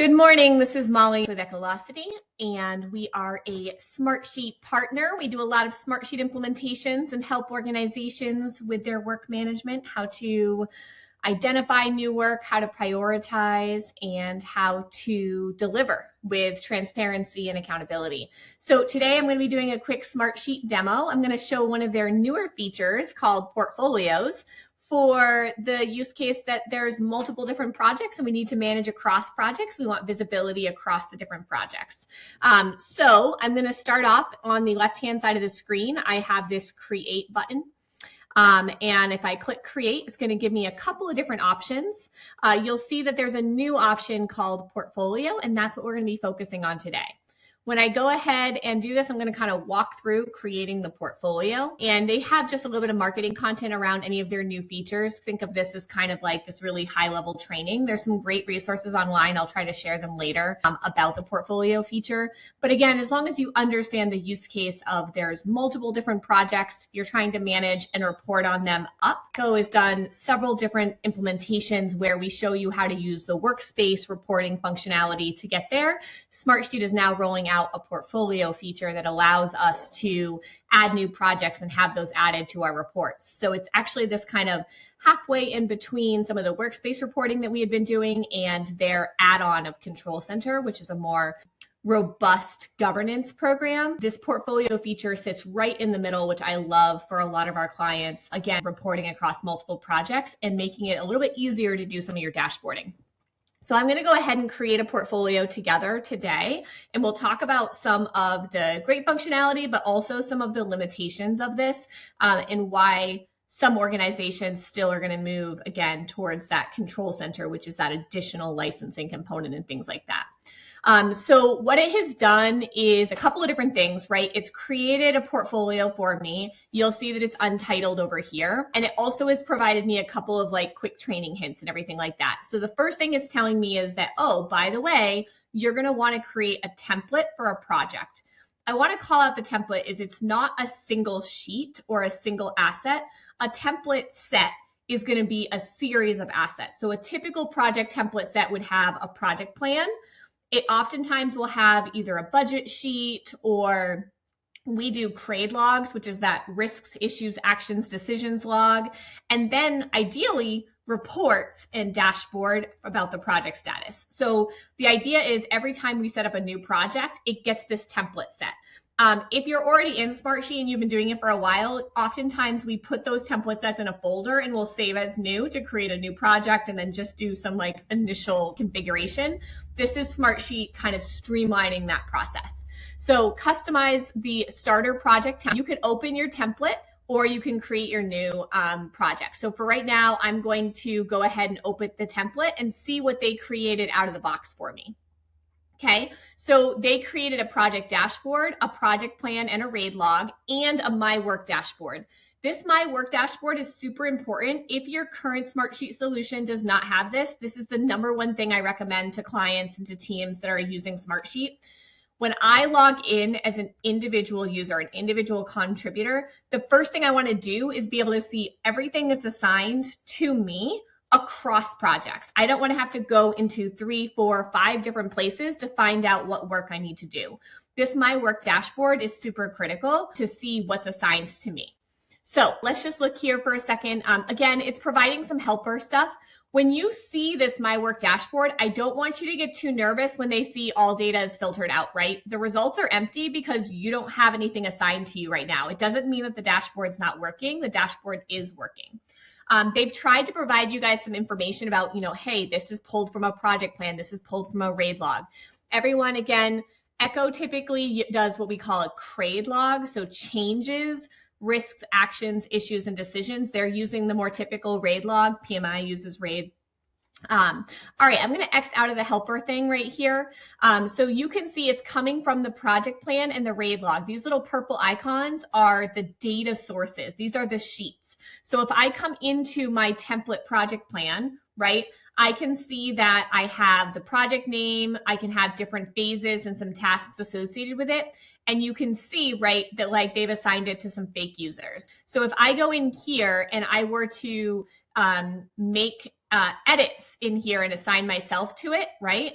Good morning, this is Molly with Echolocity, and we are a Smartsheet partner. We do a lot of Smartsheet implementations and help organizations with their work management, how to identify new work, how to prioritize, and how to deliver with transparency and accountability. So today I'm going to be doing a quick Smartsheet demo. I'm going to show one of their newer features called Portfolios, for the use case that there's multiple different projects and we need to manage across projects. We want visibility across the different projects. So I'm going to start off on the left-hand side of the screen. I have this create button. And if I click create, it's going to give me a couple of different options. You'll see that there's a new option called portfolio, and that's what we're going to be focusing on today. When I go ahead and do this, I'm going to kind of walk through creating the portfolio, and they have just a little bit of marketing content around any of their new features. Think of this as kind of like this really high level training. There's some great resources online. I'll try to share them later about the portfolio feature. But again, as long as you understand the use case of there's multiple different projects you're trying to manage and report on them up. Echo has done several different implementations where we show you how to use the workspace reporting functionality to get there. Smartsheet is now rolling out a portfolio feature that allows us to add new projects and have those added to our reports. So it's actually this kind of halfway in between some of the workspace reporting that we had been doing and their add-on of Control Center, which is a more robust governance program. This portfolio feature sits right in the middle, which I love for a lot of our clients. Again, reporting across multiple projects and making it a little bit easier to do some of your dashboarding. So I'm going to go ahead and create a portfolio together today, and we'll talk about some of the great functionality, but also some of the limitations of this and why some organizations still are going to move, again, towards that Control Center, which is that additional licensing component and things like that. So what it has done is a couple of different things, right? It's created a portfolio for me. You'll see that it's untitled over here. And it also has provided me a couple of like quick training hints and everything like that. So the first thing it's telling me is that, oh, by the way, you're going to want to create a template for a project. I want to call out the template is it's not a single sheet or a single asset. A template set is going to be a series of assets. So a typical project template set would have a project plan. It oftentimes will have either a budget sheet, or we do CRADE logs, which is that risks, issues, actions, decisions log, and then ideally reports and dashboard about the project status. So the idea is every time we set up a new project, it gets this template set. If you're already in Smartsheet and you've been doing it for a while, oftentimes we put those template sets in a folder and we'll save as new to create a new project and then just do some like initial configuration. This is Smartsheet kind of streamlining that process. So customize the starter project. You can open your template or you can create your new project. So for right now, I'm going to go ahead and open the template and see what they created out of the box for me. Okay, so they created a project dashboard, a project plan, and a RAID log, and a My Work dashboard. This My Work dashboard is super important. If your current Smartsheet solution does not have this, this is the #1 thing I recommend to clients and to teams that are using Smartsheet. When I log in as an individual user, an individual contributor, the first thing I want to do is be able to see everything that's assigned to me across projects. I don't want to have to go into 3, 4, 5 different places to find out what work I need to do. This My Work dashboard is super critical to see what's assigned to me. So let's just look here for a second. Again, it's providing some helper stuff. When you see this My Work dashboard, I don't want you to get too nervous when they see all data is filtered out, right? The results are empty because you don't have anything assigned to you right now. It doesn't mean that the dashboard's not working. The dashboard is working. They've tried to provide you guys some information about, hey, this is pulled from a project plan. This is pulled from a RAID log. Everyone, again, Echo typically does what we call a CRADE log, so changes, risks, actions, issues, and decisions. They're using the more typical RAID log. PMI uses RAID. All right, I'm going to X out of the helper thing right here. So you can see it's coming from the project plan and the RAID log. These little purple icons are the data sources. These are the sheets. So if I come into my template project plan, right, I can see that I have the project name, I can have different phases and some tasks associated with it. And you can see, right, that like they've assigned it to some fake users. So if I go in here and I were to make edits in here and assign myself to it, right?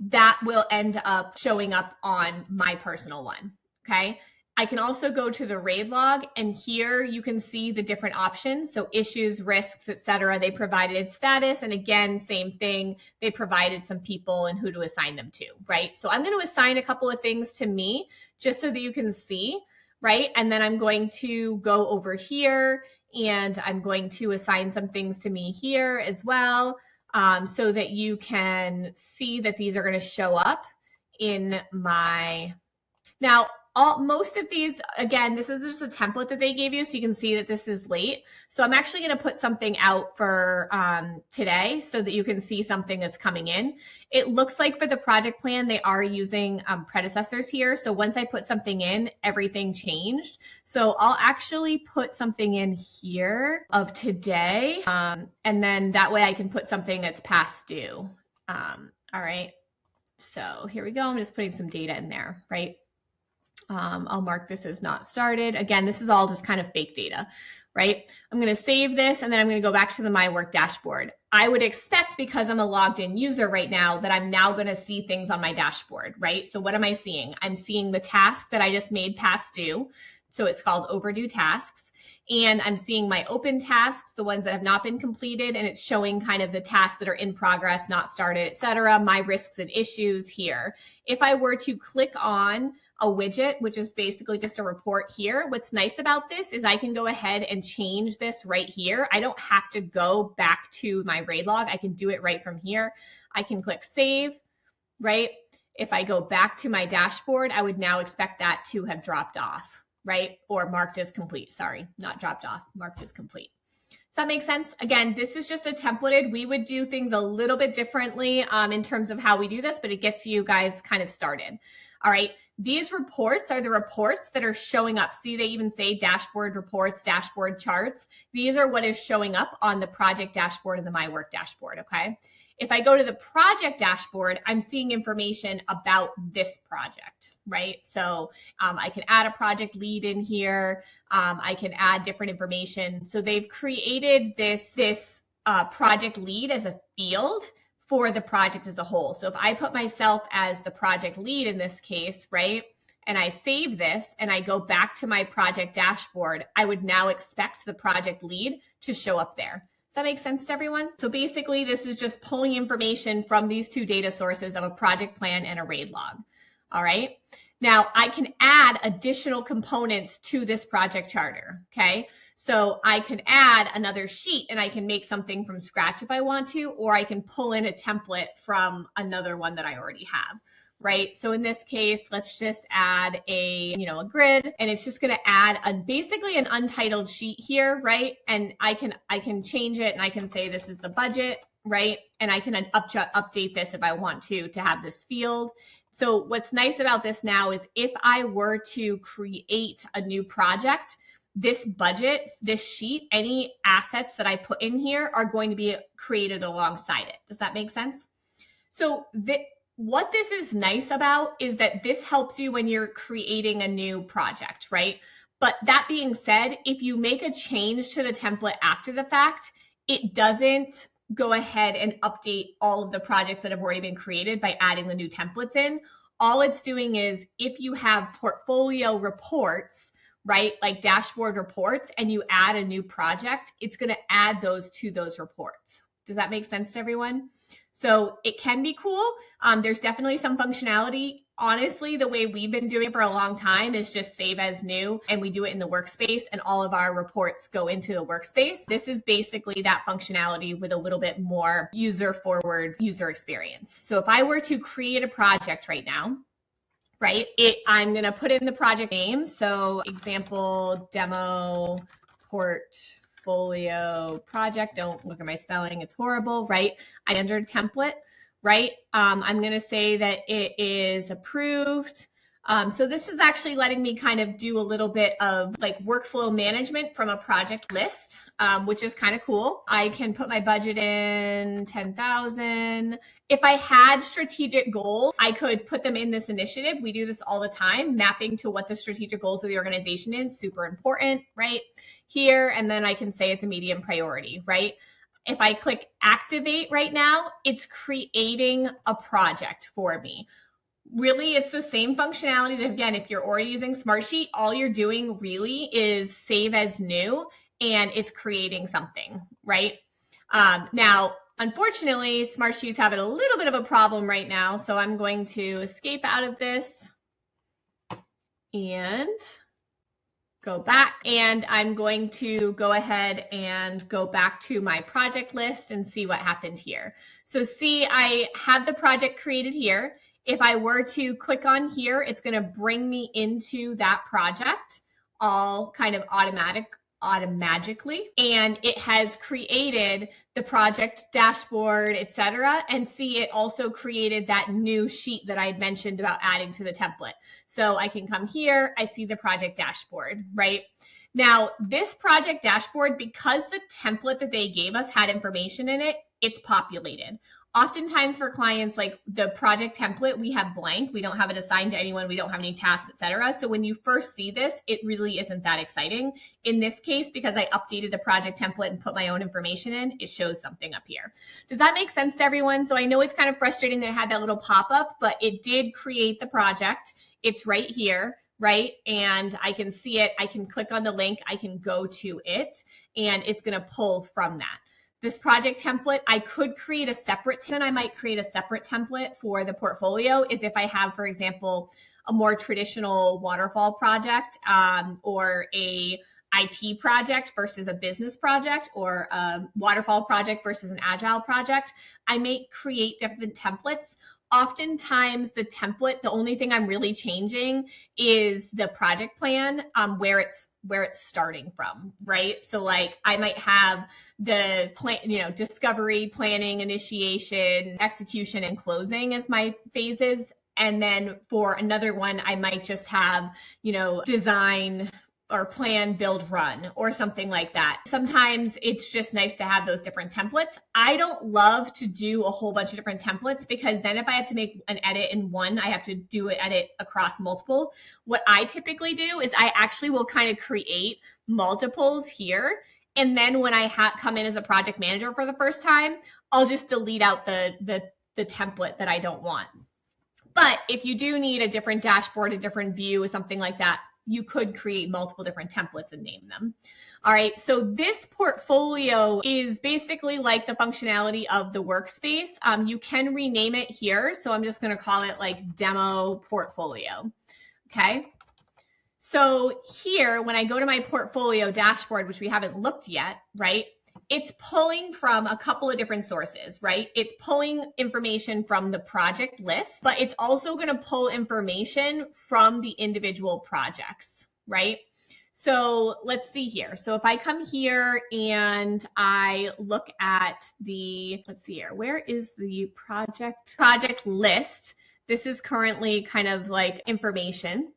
that will end up showing up on my personal one, okay? I can also go to the RAID log, and here you can see the different options. So issues, risks, etc. They provided status, and again, same thing. They provided some people and who to assign them to, right? So I'm going to assign a couple of things to me just so that you can see, right? And then I'm going to go over here, and I'm going to assign some things to me here as well, so that you can see that these are going to show up in my... Now, most of these, again, this is just a template that they gave you, so you can see that this is late. So I'm actually going to put something out for today so that you can see something that's coming in. It looks like for the project plan, they are using predecessors here. So once I put something in, everything changed. So I'll actually put something in here of today, and then that way I can put something that's past due. All right, so here we go. I'm just putting some data in there, right? I'll mark this as not started. Again, this is all just kind of fake data, right? I'm going to save this, and then I'm going to go back to the My Work dashboard. I would expect, because I'm a logged in user right now, that I'm now going to see things on my dashboard, right? So what am I seeing? I'm seeing the task that I just made past due. So it's called overdue tasks. And I'm seeing my open tasks, the ones that have not been completed, and it's showing kind of the tasks that are in progress, not started, etc. My risks and issues here. If I were to click on a widget, which is basically just a report here, what's nice about this is I can go ahead and change this right here. I don't have to go back to my RAID log. I can do it right from here. I can click save, right? If I go back to my dashboard, I would now expect that to have dropped off, right? Or marked as complete. Sorry, not dropped off, marked as complete. Does that make sense? Again, this is just a templated. We would do things a little bit differently in terms of how we do this, but it gets you guys kind of started. All right, these reports are the reports that are showing up. See, they even say dashboard reports, dashboard charts. These are what is showing up on the project dashboard and the My Work dashboard, okay? If I go to the project dashboard, I'm seeing information about this project, right? So I can add a project lead in here. I can add different information. So they've created this project lead as a field for the project as a whole. So if I put myself as the project lead in this case, right, and I save this and I go back to my project dashboard, I would now expect the project lead to show up there. Does that make sense to everyone? So basically, this is just pulling information from these two data sources of a project plan and a RAID log. All right. Now I can add additional components to this project charter. Okay. So I can add another sheet and I can make something from scratch if I want to, or I can pull in a template from another one that I already have. Right. So in this case, let's just add a grid, and it's just going to add basically an untitled sheet here. Right. And I can change it, and I can say this is the budget. Right. And I can update this if I want to have this field. So what's nice about this now is if I were to create a new project, this budget, this sheet, any assets that I put in here are going to be created alongside it. Does that make sense? So what this is nice about is that this helps you when you're creating a new project, right? But that being said, if you make a change to the template after the fact, it doesn't go ahead and update all of the projects that have already been created by adding the new templates in. All it's doing is if you have portfolio reports, right, like dashboard reports, and you add a new project, it's going to add those to those reports. Does that make sense to everyone? So it can be cool. There's definitely some functionality. Honestly, the way we've been doing it for a long time is just save as new, and we do it in the workspace, and all of our reports go into the workspace. This is basically that functionality with a little bit more user-forward user experience. So if I were to create a project right now, right, I'm going to put in the project name. So example, demo portfolio project. Don't look at my spelling. It's horrible, right? I entered template. Right? I'm going to say that it is approved. So this is actually letting me kind of do a little bit of like workflow management from a project list, which is kind of cool. I can put my budget in 10,000. If I had strategic goals, I could put them in this initiative. We do this all the time, mapping to what the strategic goals of the organization is, super important, right? Here, and then I can say it's a medium priority, right? If I click activate right now, it's creating a project for me. Really, it's the same functionality that, again, if you're already using Smartsheet, all you're doing really is save as new, and it's creating something, right? Now, unfortunately, Smartsheet's having a little bit of a problem right now, so I'm going to escape out of this and go back, and I'm going to go ahead and go back to my project list and see what happened here. So see, I have the project created here. If I were to click on here, it's going to bring me into that project all kind of automatically, and it has created the project dashboard, etc. And see, it also created that new sheet that I had mentioned about adding to the template. So I can come here, I see the project dashboard, right? Now, this project dashboard, because the template that they gave us had information in it, it's populated. Oftentimes for clients, like the project template, we have blank. We don't have it assigned to anyone. We don't have any tasks, etc. So when you first see this, it really isn't that exciting. In this case, because I updated the project template and put my own information in, it shows something up here. Does that make sense to everyone? So I know it's kind of frustrating that it had that little pop-up, but it did create the project. It's right here, right? And I can see it. I can click on the link. I can go to it, and it's going to pull from that. This project template, I could create a separate, then I might create a separate template for the portfolio is if I have, for example, a more traditional waterfall project or a IT project versus a business project, or a waterfall project versus an agile project. I may create different templates. Oftentimes the template, the only thing I'm really changing is the project plan, where it's starting from, right? So like I might have the plan, discovery, planning, initiation, execution, and closing as my phases. And then for another one, I might just have, design or plan, build, run, or something like that. Sometimes it's just nice to have those different templates. I don't love to do a whole bunch of different templates, because then if I have to make an edit in one, I have to do an edit across multiple. What I typically do is I actually will kind of create multiples here. And then when I come in as a project manager for the first time, I'll just delete out the template that I don't want. But if you do need a different dashboard, a different view, something like that, you could create multiple different templates and name them. All right, so this portfolio is basically like the functionality of the workspace. You can rename it here. So I'm just gonna call it like demo portfolio, okay? So here, when I go to my portfolio dashboard, which we haven't looked yet, right? It's pulling from a couple of different sources, right? It's pulling information from the project list, but it's also going to pull information from the individual projects, right? So let's see here. So if I come here and I look at the, let's see here, where is the project list? This is currently kind of like information.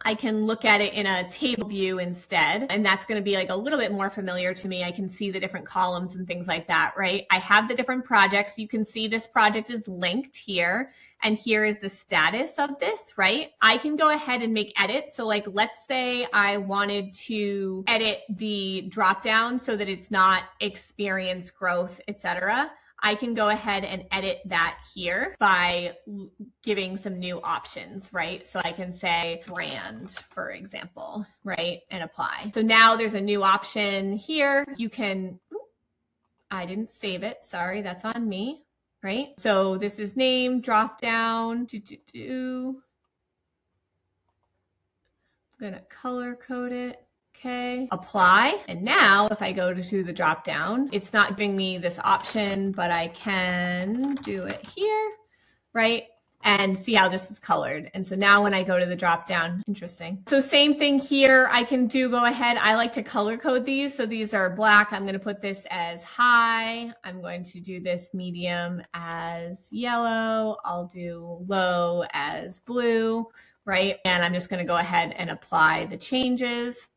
I can look at it in a table view instead, and that's going to be like a little bit more familiar to me. I can see the different columns and things like that, right? I have the different projects. You can see this project is linked here, and here is the status of this, right? I can go ahead and make edits. So like, let's say I wanted to edit the dropdown so that it's not experience growth, etc. I can go ahead and edit that here by giving some new options, right? So I can say brand, for example, right? And apply. So now there's a new option here. You can, I didn't save it. Sorry, that's on me, right? So this is name, drop down, I'm gonna color code it. Okay, apply. And now if I go to the drop down, it's not giving me this option, but I can do it here, right? And see how this was colored. And so now when I go to the drop down, interesting. So same thing here, I can go ahead. I like to color code these. So these are black. I'm going to put this as high. I'm going to do this medium as yellow. I'll do low as blue, right? And I'm just going to go ahead and apply the changes.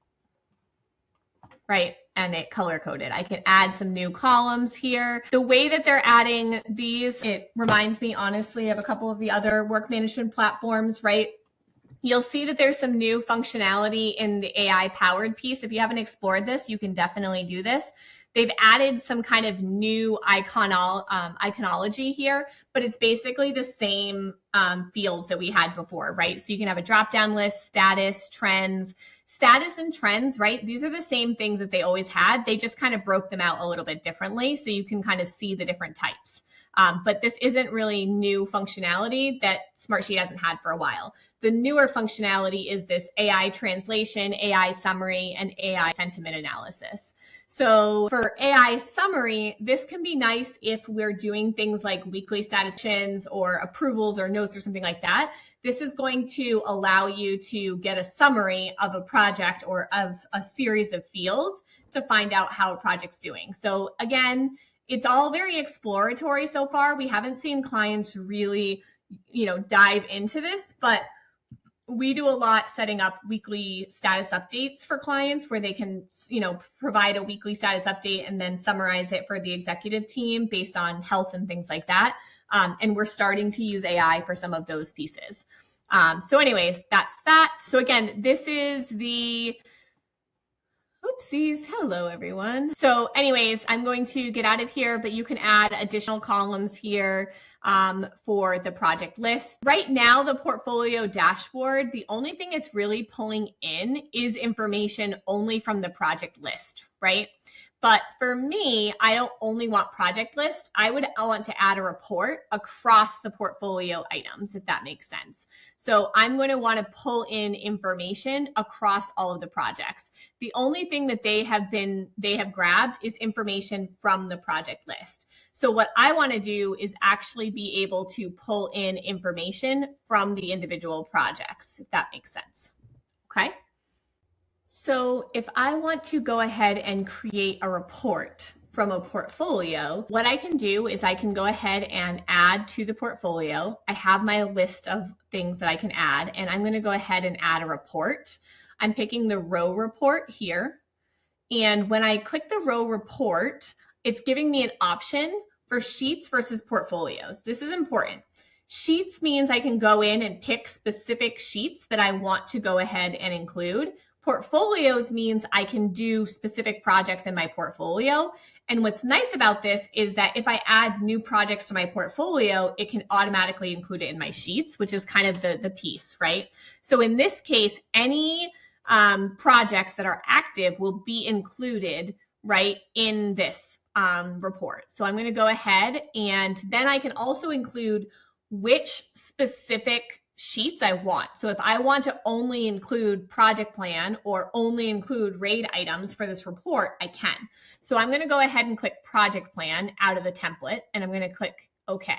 Right, and it color coded. I can add some new columns here. The way that they're adding these, it reminds me honestly of a couple of the other work management platforms, right? You'll see that there's some new functionality in the AI powered piece. If you haven't explored this, you can definitely do this. They've added some kind of new iconology here, but it's basically the same fields that we had before, right? So you can have a drop-down list, status, trends. Status and trends, right? These are the same things that they always had. They just kind of broke them out a little bit differently, so you can kind of see the different types. But this isn't really new functionality that Smartsheet hasn't had for a while. The newer functionality is this AI translation, AI summary, and AI sentiment analysis. So for AI summary, this can be nice if we're doing things like weekly statistics or approvals or notes or something like that. This is going to allow you to get a summary of a project or of a series of fields to find out how a project's doing. So again, it's all very exploratory so far. We haven't seen clients really, dive into this, but we do a lot setting up weekly status updates for clients where they can, provide a weekly status update and then summarize it for the executive team based on health and things like that. And we're starting to use AI for some of those pieces. So anyways, that's that. So again, this is the oopsies. Hello, everyone. So anyways, I'm going to get out of here, but you can add additional columns here for the project list. Right now, the portfolio dashboard, the only thing it's really pulling in is information only from the project list, right? But for me, I don't only want project list. I want to add a report across the portfolio items, if that makes sense. So I'm going to want to pull in information across all of the projects. The only thing that they have grabbed is information from the project list. So what I want to do is actually be able to pull in information from the individual projects, if that makes sense. Okay. So if I want to go ahead and create a report from a portfolio, what I can do is I can go ahead and add to the portfolio. I have my list of things that I can add, and I'm going to go ahead and add a report. I'm picking the row report here. And when I click the row report, it's giving me an option for sheets versus portfolios. This is important. Sheets means I can go in and pick specific sheets that I want to go ahead and include. Portfolios means I can do specific projects in my portfolio. And what's nice about this is that if I add new projects to my portfolio, it can automatically include it in my sheets, which is kind of the piece, right? So in this case, any projects that are active will be included right in this report. So I'm going to go ahead, and then I can also include which specific sheets I want. So if I want to only include project plan or only include RAID items for this report, I can. So I'm going to go ahead and click project plan out of the template, and I'm going to click OK.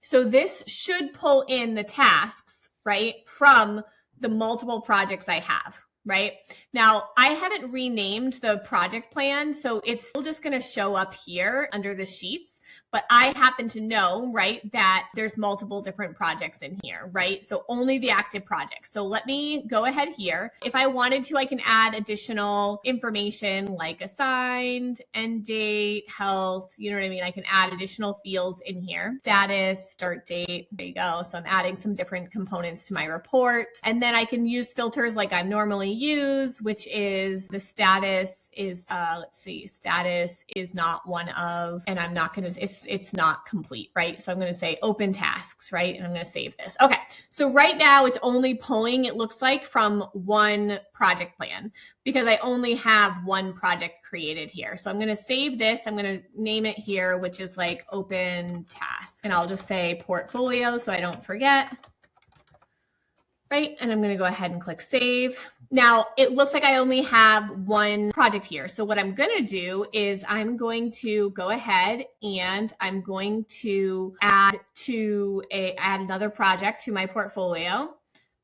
So this should pull in the tasks, right, from the multiple projects I have. Right now, I haven't renamed the project plan, so it's still just going to show up here under the sheets. But I happen to know, right, that there's multiple different projects in here, right? So only the active projects. So let me go ahead here. If I wanted to, I can add additional information like assigned, end date, health, you know what I mean? I can add additional fields in here. Status, start date, there you go. So I'm adding some different components to my report. And then I can use filters like I normally use, which is the status is, status is not one of, and I'm not going to, it's not complete, right? So I'm going to say open tasks, right? And I'm going to save this. Okay. So right now it's only pulling, it looks like, from one project plan because I only have one project created here. So I'm going to save this. I'm going to name it here, which is like open task. And I'll just say portfolio so I don't forget. Right, and I'm going to go ahead and click save. Now, it looks like I only have one project here. So what I'm going to do is I'm going to go ahead and I'm going to add another project to my portfolio.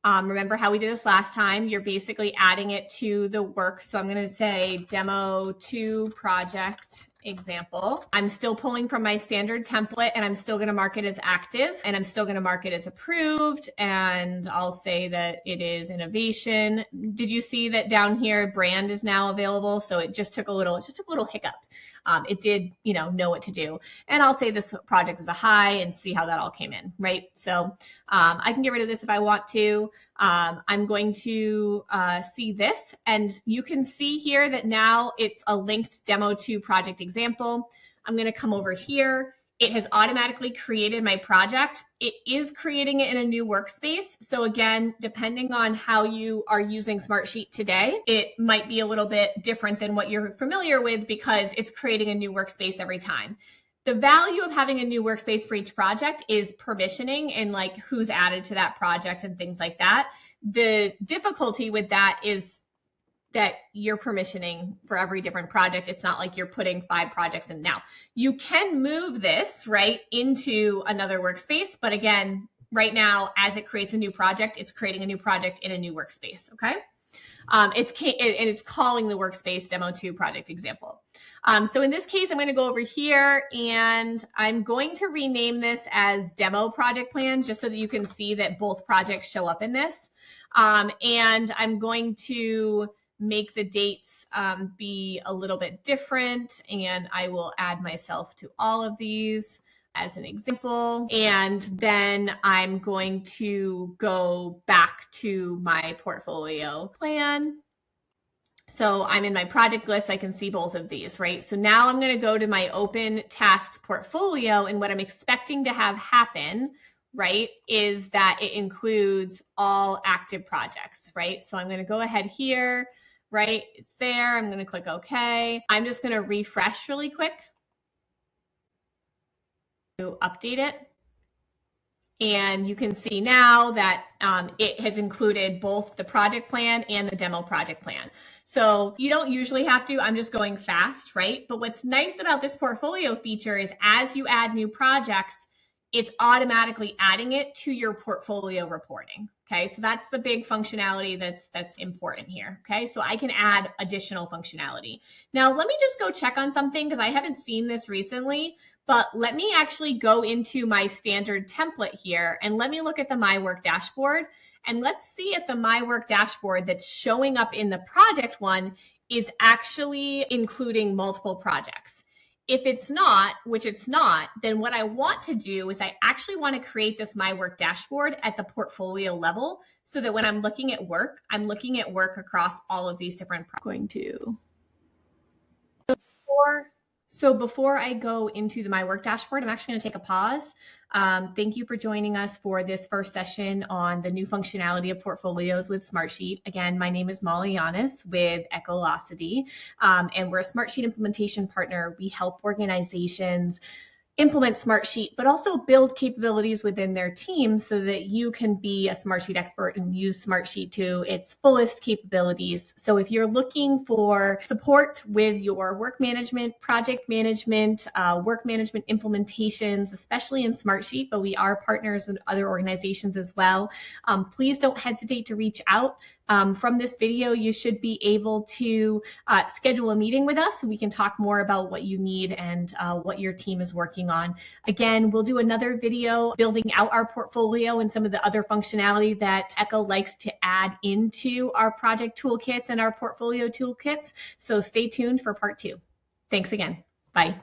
Remember how we did this last time? You're basically adding it to the work. So I'm going to say demo 2 project example. I'm still pulling from my standard template, and I'm still going to mark it as active, and I'm still going to mark it as approved, and I'll say that it is innovation. Did you see that down here brand is now available? So it just took a little hiccup. It did, know what to do. And I'll say this project is a high and see how that all came in, right? So I can get rid of this if I want to. I'm going to see this, and you can see here that now it's a linked demo to project example. I'm going to come over here. It has automatically created my project. It is creating it in a new workspace. So again, depending on how you are using Smartsheet today, it might be a little bit different than what you're familiar with because it's creating a new workspace every time. The value of having a new workspace for each project is permissioning and like who's added to that project and things like that. The difficulty with that is that you're permissioning for every different project. It's not like you're putting 5 projects in. Now, you can move this, right, into another workspace. But again, right now, as it creates a new project, it's creating a new project in a new workspace, okay? It's calling the workspace demo 2 project example. So in this case, I'm going to go over here and I'm going to rename this as demo project plan just so that you can see that both projects show up in this. And I'm going to make the dates be a little bit different, and I will add myself to all of these as an example. And then I'm going to go back to my portfolio plan. So I'm in my project list, I can see both of these, right? So now I'm going to go to my open tasks portfolio, and what I'm expecting to have happen, right, is that it includes all active projects, right? So I'm going to go ahead here, right? It's there. I'm going to click OK. I'm just going to refresh really quick to update it. And you can see now that it has included both the project plan and the demo project plan. So you don't usually have to, I'm just going fast, right? But what's nice about this portfolio feature is as you add new projects, it's automatically adding it to your portfolio reporting. Okay, so that's the big functionality that's important here. Okay, so I can add additional functionality. Now, let me just go check on something because I haven't seen this recently, but let me actually go into my standard template here and let me look at the My Work dashboard, and let's see if the My Work dashboard that's showing up in the project one is actually including multiple projects. If it's not, which it's not, then what I want to do is I actually want to create this My Work dashboard at the portfolio level so that when I'm looking at work, I'm looking at work across all of these different projects. So before I go into the My Work dashboard, I'm actually going to take a pause. Thank you for joining us for this first session on the new functionality of portfolios with Smartsheet. Again, my name is Molly Yanis with Echolocity, and we're a Smartsheet implementation partner. We help organizations implement Smartsheet, but also build capabilities within their team so that you can be a Smartsheet expert and use Smartsheet to its fullest capabilities. So if you're looking for support with your work management, project management, work management implementations, especially in Smartsheet, but we are partners in other organizations as well, please don't hesitate to reach out. From this video, you should be able to schedule a meeting with us so we can talk more about what you need and what your team is working on. Again, we'll do another video building out our portfolio and some of the other functionality that Echo likes to add into our project toolkits and our portfolio toolkits. So stay tuned for part 2. Thanks again. Bye.